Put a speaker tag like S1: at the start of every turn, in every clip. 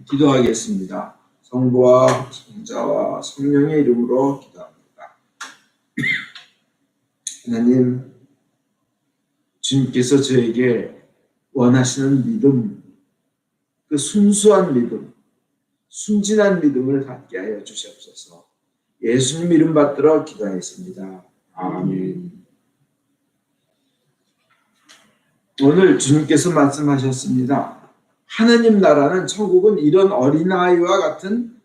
S1: 기도하겠습니다. 성부와 성자와 성령의 이름으로 기도합니다. 하나님, 주님께서 저에게 원하시는 믿음, 그 순수한 믿음, 순진한 믿음을 갖게 하여 주시옵소서. 예수님 이름 받들어 기도하겠습니다. 아멘. 오늘 주님께서 말씀하셨습니다. 하나님 나라는, 천국은 이런 어린아이와 같은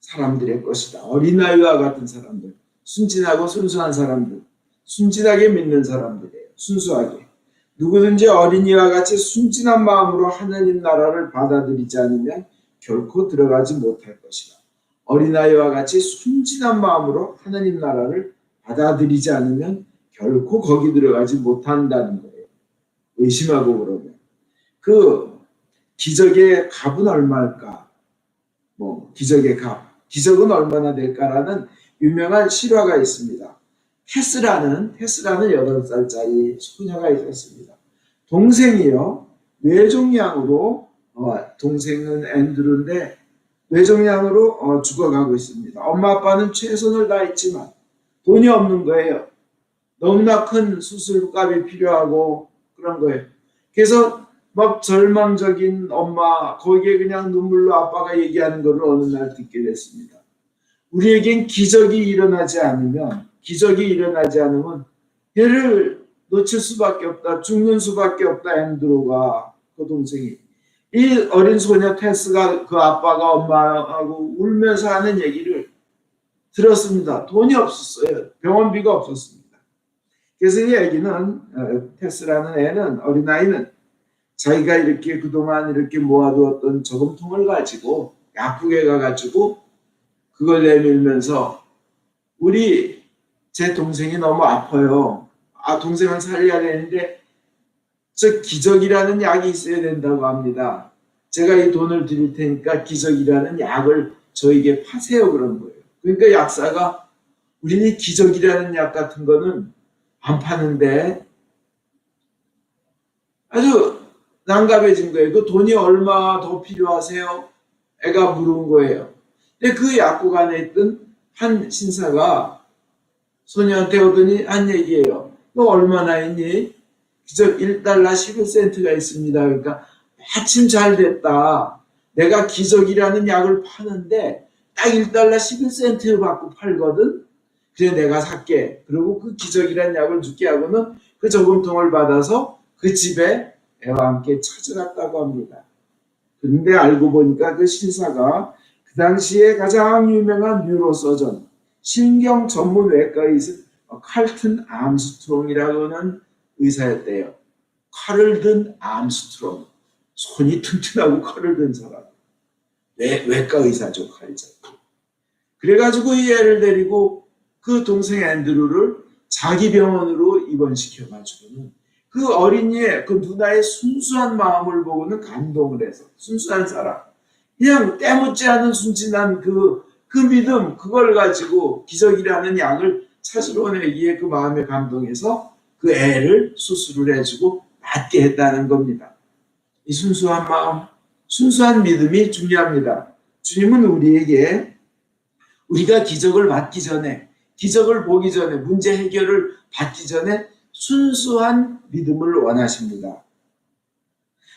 S1: 사람들의 것이다. 어린아이와 같은 사람들, 순진하고 순수한 사람들, 순진하게 믿는 사람들이에요. 순수하게. 누구든지 어린이와 같이 순진한 마음으로 하나님 나라를 받아들이지 않으면 결코 들어가지 못할 것이다. 어린아이와 같이 순진한 마음으로 하나님 나라를 받아들이지 않으면 결코 거기 들어가지 못한다는 거예요. 의심하고 그러면. 그 기적의 값은 얼마일까? 기적의 값. 기적은 얼마나 될까라는 유명한 실화가 있습니다. 테스라는 8살짜리 소녀가 있었습니다. 동생이요, 뇌종양으로, 동생은 앤드루인데 뇌종양으로 죽어가고 있습니다. 엄마 아빠는 최선을 다했지만 돈이 없는 거예요. 너무나 큰 수술값이 필요하고 그런 거예요. 그래서 막 절망적인 엄마, 거기에 그냥 눈물로 아빠가 얘기하는 것을 어느 날 듣게 됐습니다. 우리에겐 기적이 일어나지 않으면 얘를 놓칠 수밖에 없다. 죽는 수밖에 없다. 앤드루가, 그 동생이. 이 어린 소녀 테스가 그 아빠가 엄마하고 울면서 하는 얘기를 들었습니다. 돈이 없었어요. 병원비가 없었습니다. 그래서 이 애기는, 테스라는 애는, 어린아이는 자기가 이렇게 그동안 이렇게 모아두었던 저금통을 가지고 약국에 가가지고 그걸 내밀면서, 제 동생이 너무 아파요. 동생을 살려야 되는데 저 기적이라는 약이 있어야 된다고 합니다. 제가 이 돈을 드릴 테니까 기적이라는 약을 저에게 파세요, 그런 거예요. 그러니까 약사가, 우리는 기적이라는 약 같은 거는 안 파는데, 아주 난감해진 거예요. 그 돈이 얼마 더 필요하세요? 애가 물은 거예요. 근데 그 약국 안에 있던 한 신사가 소녀한테 오더니 한 얘기예요. 너 얼마나 있니? 기적 1달러 11센트가 있습니다. 그러니까 마침 잘 됐다. 내가 기적이라는 약을 파는데 딱 1달러 11센트 받고 팔거든. 그래 내가 살게. 그리고 그 기적이라는 약을 줄게 하고는 그 저금통을 받아서 그 집에 애와 함께 찾아갔다고 합니다. 근데 알고 보니까 그 신사가 그 당시에 가장 유명한 뉴로서전, 신경 전문 외과의사 칼튼 암스트롱이라고는 의사였대요. 칼을 든 암스트롱. 손이 튼튼하고 칼을 든 사람. 외과 의사죠, 칼 잡고. 그래가지고 이 애를 데리고 그 동생 앤드루를 자기 병원으로 입원시켜가지고는 그 어린이의, 그 누나의 순수한 마음을 보고는 감동을 해서, 순수한 사람, 그냥 때묻지 않은 순진한 그 믿음, 그걸 가지고 기적이라는 약을 찾으러 내기에 그 마음에 감동해서 그 애를 수술을 해주고 낫게 했다는 겁니다. 이 순수한 마음, 순수한 믿음이 중요합니다. 주님은 우리에게, 우리가 기적을 받기 전에, 기적을 보기 전에, 문제 해결을 받기 전에 순수한 믿음을 원하십니다.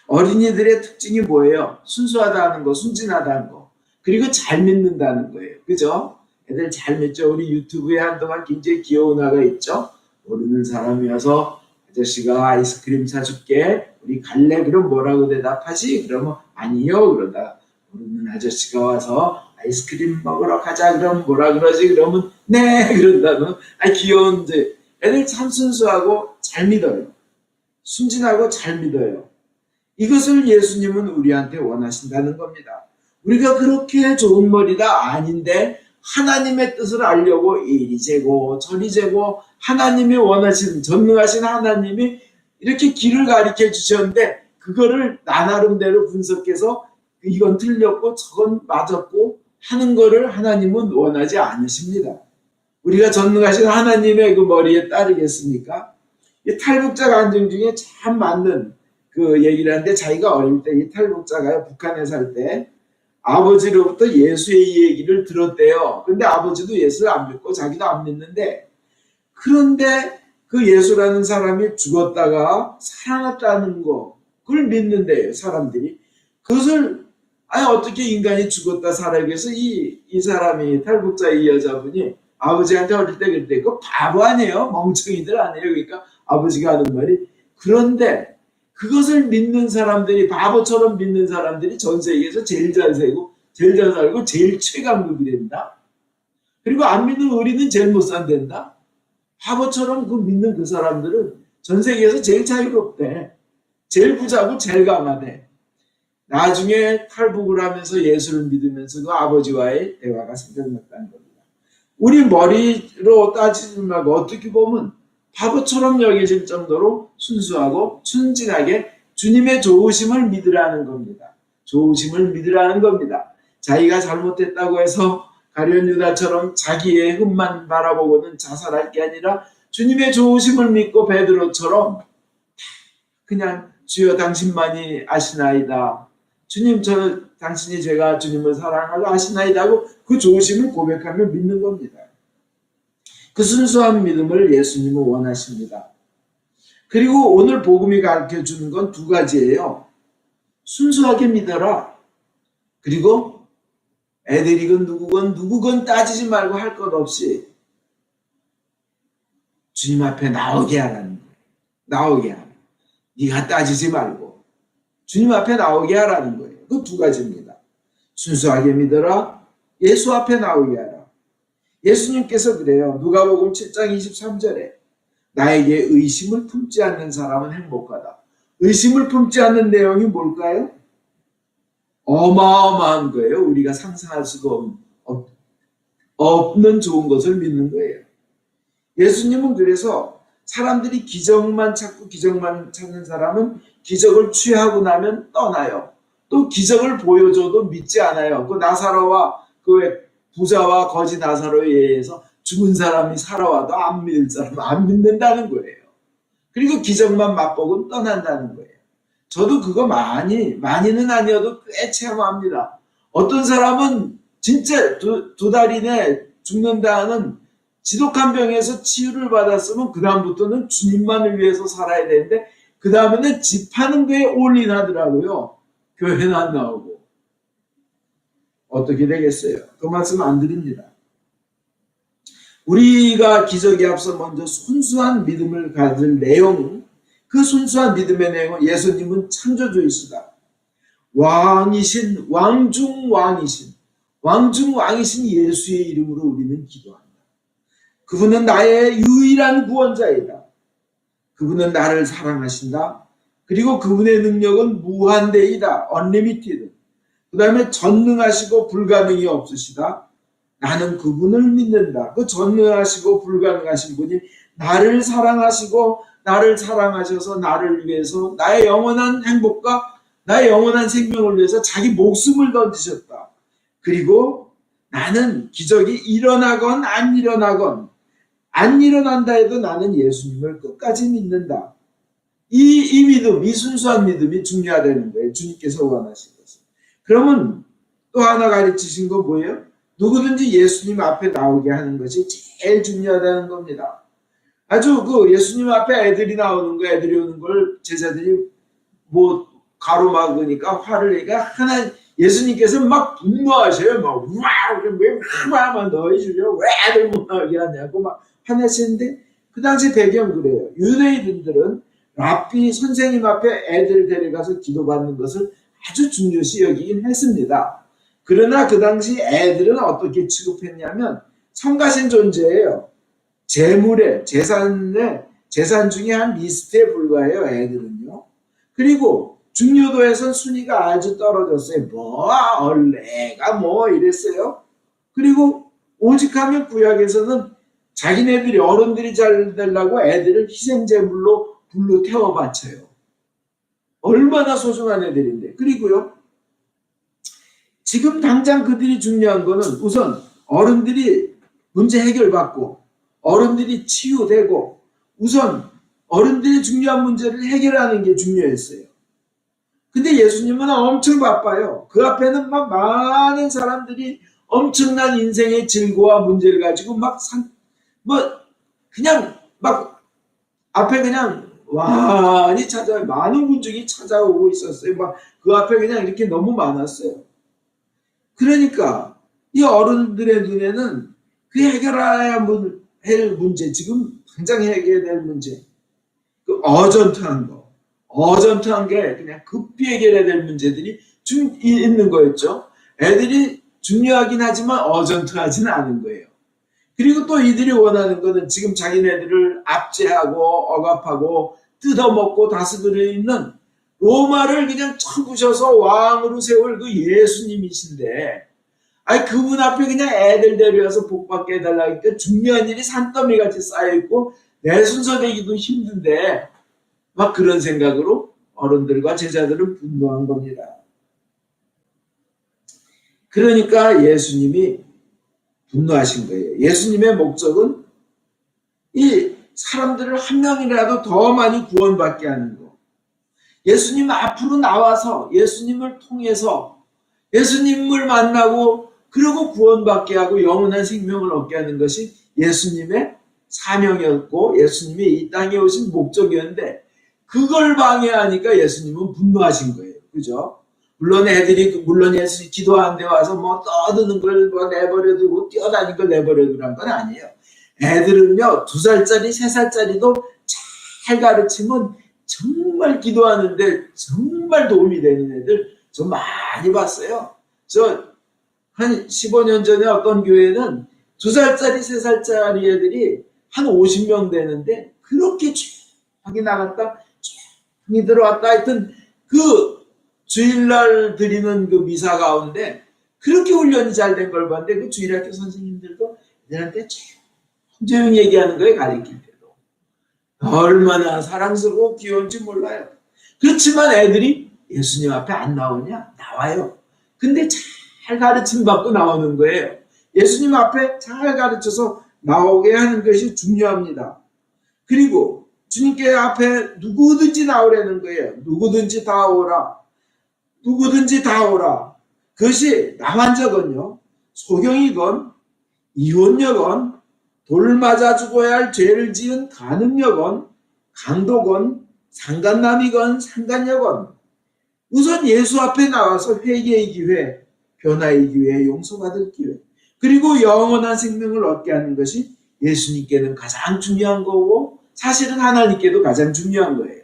S1: 어린이들의 특징이 뭐예요? 순수하다는 거, 순진하다는 거, 그리고 잘 믿는다는 거예요. 그죠? 애들 잘 믿죠? 우리 유튜브에 한동안 굉장히 귀여운 아가 있죠? 모르는 사람이어서 아저씨가 아이스크림 사줄게, 우리 갈래? 그럼 뭐라고 대답하지? 그러면 아니요. 그러다 모르는 아저씨가 와서 아이스크림 먹으러 가자. 그럼 뭐라 그러지? 그러면 네. 그런다면 귀여운데, 애들 참 순수하고 잘 믿어요. 순진하고 잘 믿어요. 이것을 예수님은 우리한테 원하신다는 겁니다. 우리가 그렇게 좋은 머리다 아닌데 하나님의 뜻을 알려고 이리 재고 저리 재고, 하나님이 원하시는, 전능하신 하나님이 이렇게 길을 가르쳐 주셨는데 그거를 나 나름대로 분석해서 이건 틀렸고 저건 맞았고 하는 거를 하나님은 원하지 않으십니다. 우리가 전능하신 하나님의 그 머리에 따르겠습니까? 이 탈북자 간증 중에 참 맞는 그 얘기를 하는데, 자기가 어릴 때 이 탈북자가요, 북한에 살 때 아버지로부터 예수의 얘기를 들었대요. 근데 아버지도 예수를 안 믿고 자기도 안 믿는데, 그런데 그 예수라는 사람이 죽었다가 살아났다는 거, 그걸 믿는데요, 사람들이. 그것을, 아니, 어떻게 인간이 죽었다 살아나기 위해서 이 사람이, 탈북자 이 여자분이 아버지한테 어릴 때 그때, 그거 바보 아니에요? 멍청이들 아니에요? 그러니까 아버지가 하는 말이. 그런데 그것을 믿는 사람들이, 바보처럼 믿는 사람들이 전 세계에서 제일 잘 살고, 제일 잘 살고, 제일 최강국이 된다? 그리고 안 믿는 어린은 제일 못 산댄다? 바보처럼 그 믿는 그 사람들은 전 세계에서 제일 자유롭대. 제일 부자고 제일 강하대. 나중에 탈북을 하면서 예수를 믿으면서 그 아버지와의 대화가 생각났다는 겁니다. 우리 머리로 따지지 말고 어떻게 보면 바보처럼 여겨질 정도로 순수하고 순진하게 주님의 좋으심을 믿으라는 겁니다. 좋으심을 믿으라는 겁니다. 자기가 잘못했다고 해서 가룟 유다처럼 자기의 흠만 바라보고는 자살할 게 아니라 주님의 좋으심을 믿고 베드로처럼 그냥 주여 당신만이 아시나이다. 주님 당신이 제가 주님을 사랑하고 아시나이다 하고 그 좋으심을 고백하며 믿는 겁니다. 그 순수한 믿음을 예수님은 원하십니다. 그리고 오늘 복음이 가르쳐주는 건 두 가지예요. 순수하게 믿어라. 그리고 애들이건 누구건 따지지 말고 할 것 없이 주님 앞에 나오게 하라는 거예요. 나오게 하라. 네가 따지지 말고 주님 앞에 나오게 하라는 거예요. 그 두 가지입니다. 순수하게 믿어라. 예수 앞에 나오게 하라. 예수님께서 그래요. 누가복음 7장 23절에 나에게 의심을 품지 않는 사람은 행복하다. 의심을 품지 않는 내용이 뭘까요? 어마어마한 거예요. 우리가 상상할 수가 없는 좋은 것을 믿는 거예요. 예수님은 그래서 사람들이 기적만 찾고 기적만 찾는 사람은 기적을 취하고 나면 떠나요. 또 기적을 보여줘도 믿지 않아요. 그 나사로와 그 부자와 거지 나사로에 의해서 죽은 사람이 살아와도 안 믿을 사람은 안 믿는다는 거예요. 그리고 기적만 맛보고 떠난다는 거예요. 저도 그거 많이는 아니어도 꽤 체험합니다. 어떤 사람은 진짜 두 달 이내 죽는다는 지독한 병에서 치유를 받았으면 그 다음부터는 주님만을 위해서 살아야 되는데 그 다음에는 집 하는 거에 올인하더라고요. 교회는 안 나오고. 어떻게 되겠어요? 그 말씀 안 드립니다. 우리가 기적에 앞서 먼저 순수한 믿음을 가질 내용, 그 순수한 믿음의 내용은 예수님은 창조주이시다. 왕이신, 왕중왕이신 예수의 이름으로 우리는 기도한다. 그분은 나의 유일한 구원자이다. 그분은 나를 사랑하신다. 그리고 그분의 능력은 무한대이다. unlimited. 그 다음에 전능하시고 불가능이 없으시다. 나는 그분을 믿는다. 그 전능하시고 불가능하신 분이 나를 사랑하시고 나를 사랑하셔서 나를 위해서 나의 영원한 행복과 나의 영원한 생명을 위해서 자기 목숨을 던지셨다. 그리고 나는 기적이 일어나건 안 일어난다 해도 나는 예수님을 끝까지 믿는다. 이 믿음, 이 순수한 믿음이 중요하다는 거예요. 주님께서 원하신 것은. 그러면 또 하나 가르치신 거 뭐예요? 누구든지 예수님 앞에 나오게 하는 것이 제일 중요하다는 겁니다. 아주 그 예수님 앞에 애들이 나오는 거, 애들이 오는 걸 제자들이 뭐 가로막으니까 화를 내니까 하나 예수님께서 막 분노하셔요. 막 와, 왜 하나만 넣어주려? 왜 애들 못 나오게 하냐고 막 화내시는데 그 당시 배경 그래요. 유대인들은 랍비 선생님 앞에 애들 데려가서 기도받는 것을 아주 중요시 여기긴 했습니다. 그러나 그 당시 애들은 어떻게 취급했냐면 성가신 존재예요. 재물에 재산 중에 한 리스트에 불과해요. 애들은요. 그리고 중요도에선 순위가 아주 떨어졌어요. 얼레가 이랬어요. 그리고 오직하면 구약에서는 자기네들이 어른들이 잘 되려고 애들을 희생제물로 불로 태워 바쳐요. 얼마나 소중한 애들인데. 그리고요. 지금 당장 그들이 중요한 거는 우선 어른들이 문제 해결받고 어른들이 치유되고 우선 어른들이 중요한 문제를 해결하는 게 중요했어요. 근데 예수님은 엄청 바빠요. 그 앞에는 막 많은 사람들이 엄청난 인생의 질고와 문제를 가지고 그냥 막 앞에 그냥 많이 많은 군중이 찾아오고 있었어요. 막 그 앞에 그냥 이렇게 너무 많았어요. 그러니까 이 어른들의 눈에는 그 해결해야 할 문제, 지금 당장 해결해야 될 문제, 그 어전트한 게 그냥 급히 해결해야 될 문제들이 좀 있는 거였죠. 애들이 중요하긴 하지만 어전트하지는 않은 거예요. 그리고 또 이들이 원하는 거는 지금 자기네들을 압제하고 억압하고 뜯어먹고 다스리고 있는 로마를 그냥 쳐부셔서 왕으로 세울 그 예수님이신데, 아니 그분 앞에 그냥 애들 데려와서 복받게 해달라니까 중요한 일이 산더미같이 쌓여있고 내 순서 되기도 힘든데 막 그런 생각으로 어른들과 제자들은 분노한 겁니다. 그러니까 예수님이 분노하신 거예요. 예수님의 목적은 이 사람들을 한 명이라도 더 많이 구원받게 하는 거. 예수님 앞으로 나와서 예수님을 통해서 예수님을 만나고 그리고 구원받게 하고 영원한 생명을 얻게 하는 것이 예수님의 사명이었고 예수님이 이 땅에 오신 목적이었는데 그걸 방해하니까 예수님은 분노하신 거예요. 그죠? 물론 예수님 기도하는 데 와서 뭐 떠드는 걸 내버려두고 뛰어다니는 걸 내버려두란 건 아니에요. 애들은요 2살짜리 3살짜리도 잘 가르치면 정말 기도하는데 정말 도움이 되는 애들 좀 많이 봤어요. 저 한 15년 전에 어떤 교회는 2살짜리 3살짜리 애들이 한 50명 되는데 그렇게 쫙 나갔다 쫙 들어왔다 하여튼 그 주일날 드리는 그 미사 가운데 그렇게 훈련이 잘 된 걸 봤는데 그 주일학교 선생님들도 애들한테 조용히 얘기하는 거에 가르칠 때도 얼마나 사랑스럽고 귀여운지 몰라요. 그렇지만 애들이 예수님 앞에 안 나오냐? 나와요. 근데 잘 가르침 받고 나오는 거예요. 예수님 앞에 잘 가르쳐서 나오게 하는 것이 중요합니다. 그리고 주님께 앞에 누구든지 나오라는 거예요. 누구든지 다 오라. 누구든지 다 오라. 그것이 남한적은요. 소경이건 이혼녀건 돌 맞아 죽어야 할 죄를 지은 간음녀건 강도건 상간남이건 상간녀건 우선 예수 앞에 나와서 회개의 기회, 변화의 기회, 용서받을 기회 그리고 영원한 생명을 얻게 하는 것이 예수님께는 가장 중요한 거고 사실은 하나님께도 가장 중요한 거예요.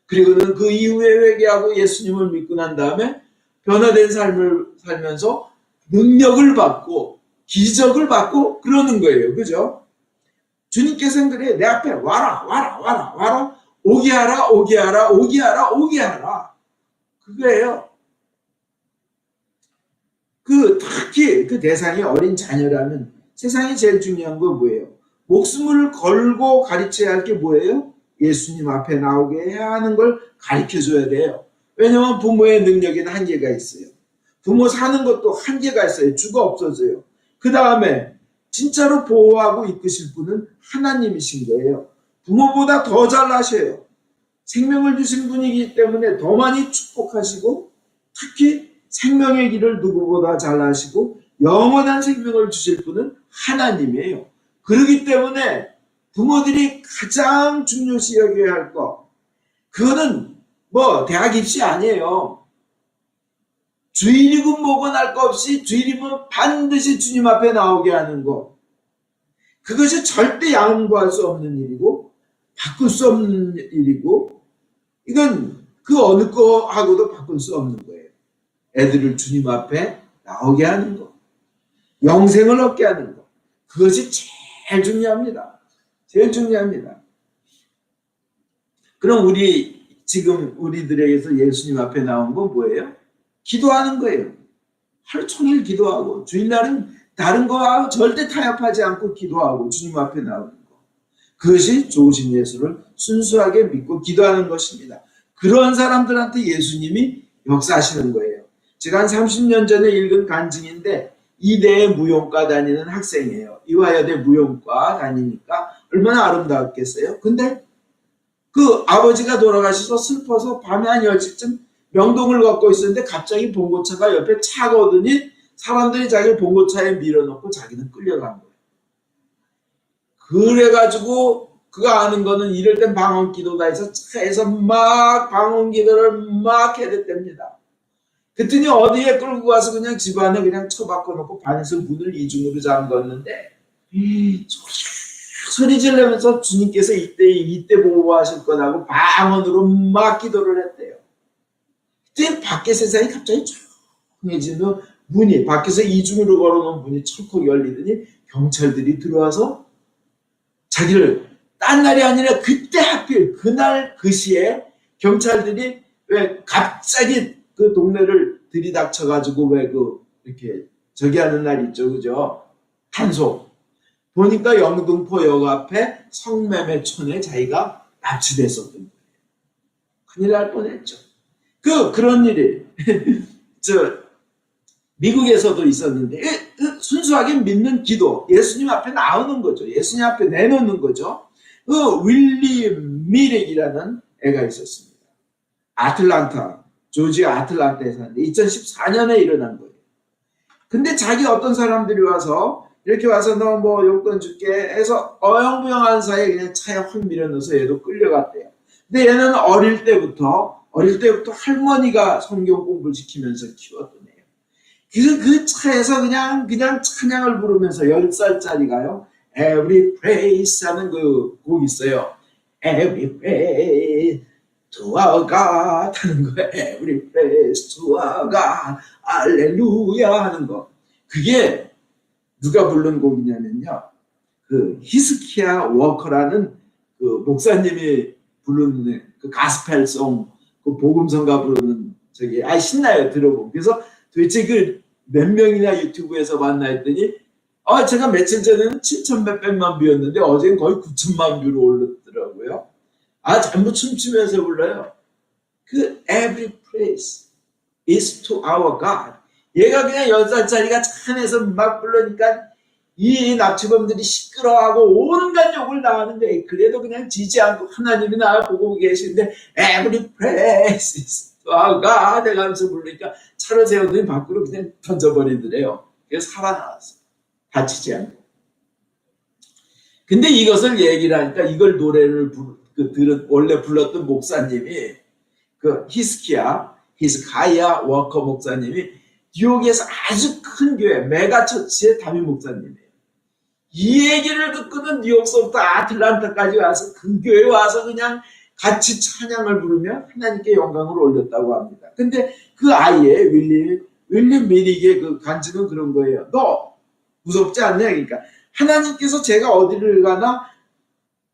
S1: 그리고는 그 이후에 회개하고 예수님을 믿고 난 다음에 변화된 삶을 살면서 능력을 받고 기적을 받고 그러는 거예요. 그죠? 주님께서는 그래 내 앞에 와라 오게 하라 그거예요. 특히 그 대상이 어린 자녀라면 세상에 제일 중요한 건 뭐예요? 목숨을 걸고 가르쳐야 할 게 뭐예요? 예수님 앞에 나오게 해야 하는 걸 가르쳐줘야 돼요. 왜냐하면 부모의 능력에는 한계가 있어요. 부모 사는 것도 한계가 있어요. 주가 없어져요. 그 다음에 진짜로 보호하고 이끄실 분은 하나님이신 거예요. 부모보다 더 잘나셔요. 생명을 주신 분이기 때문에 더 많이 축복하시고 특히 생명의 길을 누구보다 잘나시고 영원한 생명을 주실 분은 하나님이에요. 그렇기 때문에 부모들이 가장 중요시 여겨야 할 것 그거는 뭐 대학 입시 아니에요. 주일이고 뭐고 날 거 없이 주일이면 반드시 주님 앞에 나오게 하는 것 그것이 절대 양보할 수 없는 일이고 바꿀 수 없는 일이고 이건 그 어느 거하고도 바꿀 수 없는 거예요. 애들을 주님 앞에 나오게 하는 것 영생을 얻게 하는 것 그것이 제일 중요합니다. 제일 중요합니다. 그럼 지금 우리들에게서 예수님 앞에 나온 건 뭐예요? 기도하는 거예요. 하루 종일 기도하고 주일날은 다른 거와 절대 타협하지 않고 기도하고 주님 앞에 나오는 거. 그것이 좋으신 예수를 순수하게 믿고 기도하는 것입니다. 그런 사람들한테 예수님이 역사하시는 거예요. 제가 한 30년 전에 읽은 간증인데 이대에 무용과 다니는 학생이에요. 이화여대 무용과 다니니까 얼마나 아름다웠겠어요. 근데 그 아버지가 돌아가셔서 슬퍼서 밤에 한 10시쯤 명동을 걷고 있었는데 갑자기 봉고차가 옆에 차가 오더니 사람들이 자기를 봉고차에 밀어넣고 자기는 끌려간 거예요. 그래가지고 그가 아는 거는 이럴 땐 방언기도다 해서 차에서 막 방언기도를 막 해댔답니다. 그랬더니 어디에 끌고 가서 그냥 집 안에 그냥 처박아 놓고 반에서 문을 이중으로 잠궜는데 소리 지르면서 주님께서 이때 보호하실 거라고 방언으로 막 기도를 했대요. 그때 밖에 세상이 갑자기 조용해지는 문이 밖에서 이중으로 걸어놓은 문이 철컥 열리더니 경찰들이 들어와서 자기를 딴 날이 아니라 그때 하필 그날 그 시에 경찰들이 왜 갑자기 그 동네를 들이닥쳐가지고 왜 이렇게 저기 하는 날 있죠, 그죠? 단속. 보니까 영등포역 앞에 성매매촌에 자기가 납치됐었던 거예요. 큰일 날 뻔했죠. 그런 일이 미국에서도 있었는데 순수하게 믿는 기도, 예수님 앞에 나오는 거죠. 예수님 앞에 내놓는 거죠. 윌리 미렉이라는 애가 있었습니다. 아틀란타, 조지아 아틀란타에 사는데 2014년에 일어난 거예요. 근데 자기 어떤 사람들이 와서 이렇게 와서 너 뭐 용돈 줄게 해서 어영부영한 사이에 그냥 차에 확 밀어넣어서 얘도 끌려갔대요. 근데 얘는 어릴 때부터 할머니가 성경 공부를 시키면서 키웠던 애예요. 그래서 그 차에서 그냥 찬양을 부르면서 10살짜리가요. Every praise 하는 그 곡 있어요. Every praise to our God 하는 거. Every praise to our God. 알렐루야 하는 거. 그게 누가 부른 곡이냐면요. 그 히스키야 워커라는 그 목사님이 부르는 그 가스펠송, 그 복음성가 부르는 신나요, 들어보면. 그래서 도대체 그 몇 명이나 유튜브에서 만나 했더니 제가 며칠 전에는 7천 몇백만 뷰였는데 어제는 거의 9천만 뷰로 올랐더라고요. 전부 춤추면서 불러요. 그 every praise is to our God. 얘가 그냥 10살짜리가 찬에서 막 부르니까 이 납치범들이 시끄러워하고 온갖 욕을 나하는데 그래도 그냥 지지 않고 하나님이 나를 보고 계시는데 every praise is to our God 해가면서 부르니까 차를 세우더니 밖으로 그냥 던져버리더래요. 그래서 살아나왔어요. 다치지 않고. 근데 이것을 얘기를 하니까 이걸 노래를 원래 불렀던 목사님이 그 히스카야 워커 목사님이 뉴욕에서 아주 큰 교회 메가처치의 담임 목사님이에요. 이 얘기를 듣고는 뉴욕서부터 아틀란타까지 와서 그 교회에 와서 그냥 같이 찬양을 부르며 하나님께 영광을 올렸다고 합니다. 근데 그 아이의 윌리 미릭의 그 간증은 그런 거예요. 너 무섭지 않냐? 그러니까 하나님께서 제가 어디를 가나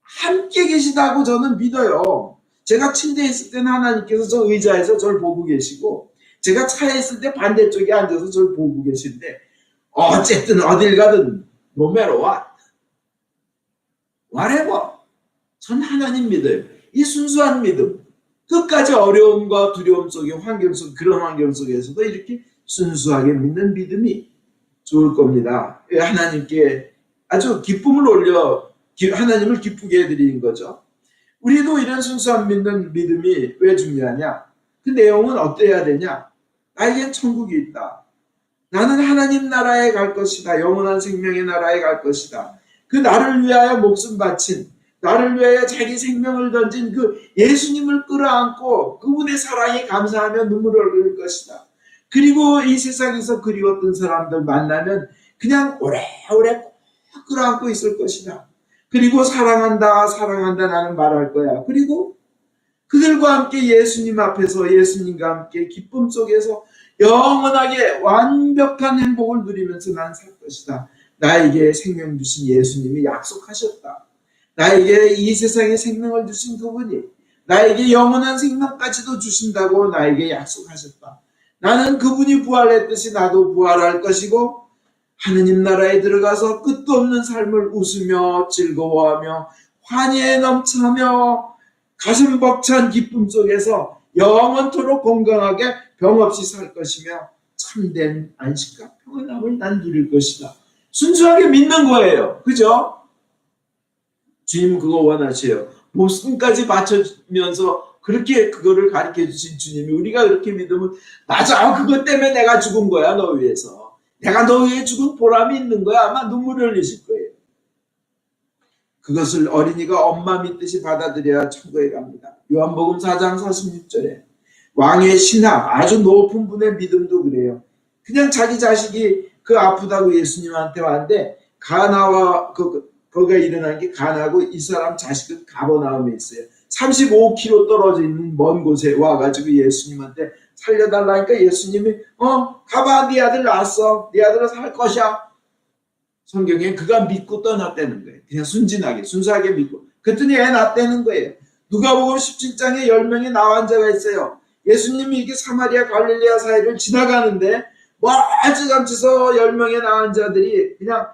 S1: 함께 계시다고 저는 믿어요. 제가 침대에 있을 때는 하나님께서 저 의자에서 저를 보고 계시고 제가 차에 있을 때 반대쪽에 앉아서 저를 보고 계신데 어쨌든 어딜 가든 no matter what, whatever, 전 하나님 믿어요. 이 순수한 믿음, 끝까지 어려움과 두려움 속에 그런 환경 속에서도 이렇게 순수하게 믿는 믿음이 좋을 겁니다. 하나님께 아주 하나님을 기쁘게 해드리는 거죠. 우리도 이런 순수한 믿는 믿음이 왜 중요하냐? 그 내용은 어때야 되냐? 나에겐 천국이 있다. 나는 하나님 나라에 갈 것이다. 영원한 생명의 나라에 갈 것이다. 그 나를 위하여 목숨 바친, 나를 위하여 자기 생명을 던진 그 예수님을 끌어안고 그분의 사랑에 감사하며 눈물을 흘릴 것이다. 그리고 이 세상에서 그리웠던 사람들 만나면 그냥 오래오래 꼭 끌어안고 있을 것이다. 그리고 사랑한다 나는 말할 거야. 그리고 그들과 함께 예수님 앞에서 예수님과 함께 기쁨 속에서 영원하게 완벽한 행복을 누리면서 난 살 것이다. 나에게 생명 주신 예수님이 약속하셨다. 나에게 이 세상에 생명을 주신 그분이 나에게 영원한 생명까지도 주신다고 나에게 약속하셨다. 나는 그분이 부활했듯이 나도 부활할 것이고 하느님 나라에 들어가서 끝도 없는 삶을 웃으며 즐거워하며 환희에 넘쳐하며 가슴 벅찬 기쁨 속에서 영원토록 건강하게 병 없이 살 것이며 참된 안식과 평안함을 난 누릴 것이다. 순수하게 믿는 거예요. 그죠? 주님 그거 원하세요. 목숨까지 바쳐주면서 그렇게 그거를 가르쳐 주신 주님이 우리가 그렇게 믿으면 맞아, 그것 때문에 내가 죽은 거야, 너 위해서. 내가 너 위해 죽은 보람이 있는 거야. 아마 눈물을 흘리실 거예요. 그것을 어린이가 엄마 믿듯이 받아들여야 천국에 갑니다. 요한복음 4장 46절에 왕의 신앙, 아주 높은 분의 믿음도 그래요. 그냥 자기 자식이 그 아프다고 예수님한테 왔는데 가나와 거기가 일어난 게 가나고 이 사람 자식은 가버나움에 있어요. 35km 떨어져 있는 먼 곳에 와가지고 예수님한테 살려달라니까 예수님이 가봐, 네 아들 낳았어. 네 아들은 살 것이야. 성경에 그가 믿고 떠났다는 거예요. 그냥 순진하게 순수하게 믿고. 그랬더니 애 낳았다는 거예요. 누가복음 17장에 10명의 나환자가 있어요. 예수님이 이렇게 사마리아 갈릴레아 사이를 지나가는데 멀찌감치서 10명의 나환자들이 그냥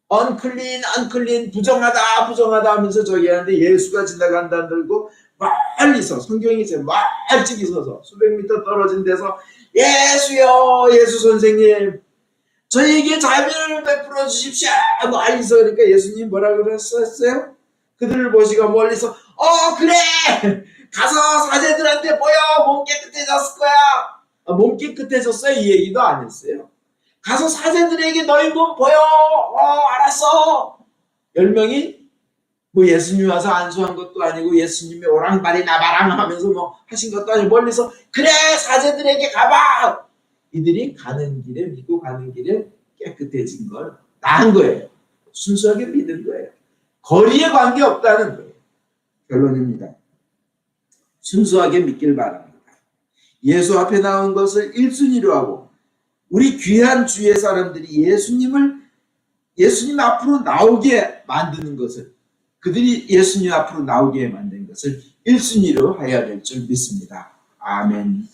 S1: 언클린 부정하다 하면서 저기 하는데 예수가 지나간다는 들고 멀리서 성경이 이제 멀찍이 서서 수백 미터 떨어진 데서 예수요, 예수 선생님, 저희에게 자비를 베풀어 주십시오. 멀리서. 그러니까 예수님 뭐라 그랬었어요? 그들을 보시고 멀리서 그래, 가서 사제들한테 보여, 몸 깨끗해졌을 거야. 몸 깨끗해졌어요 이 얘기도 안 했어요. 가서 사제들에게 너희 몸 보여. 알았어. 10명이 뭐 예수님 와서 안수한 것도 아니고 예수님이 오랑바리 나바랑 하면서 뭐 하신 것도 아니고 멀리서 그래, 사제들에게 가봐. 이들이 가는 길에, 믿고 가는 길에 깨끗해진 걸 나은 거예요. 순수하게 믿은 거예요. 거리에 관계없다는 거예요. 결론입니다. 순수하게 믿길 바랍니다. 예수 앞에 나온 것을 1순위로 하고 우리 귀한 주의 사람들이 예수님 앞으로 나오게 만드는 것을, 그들이 예수님 앞으로 나오게 만든 것을 1순위로 해야 될 줄 믿습니다. 아멘.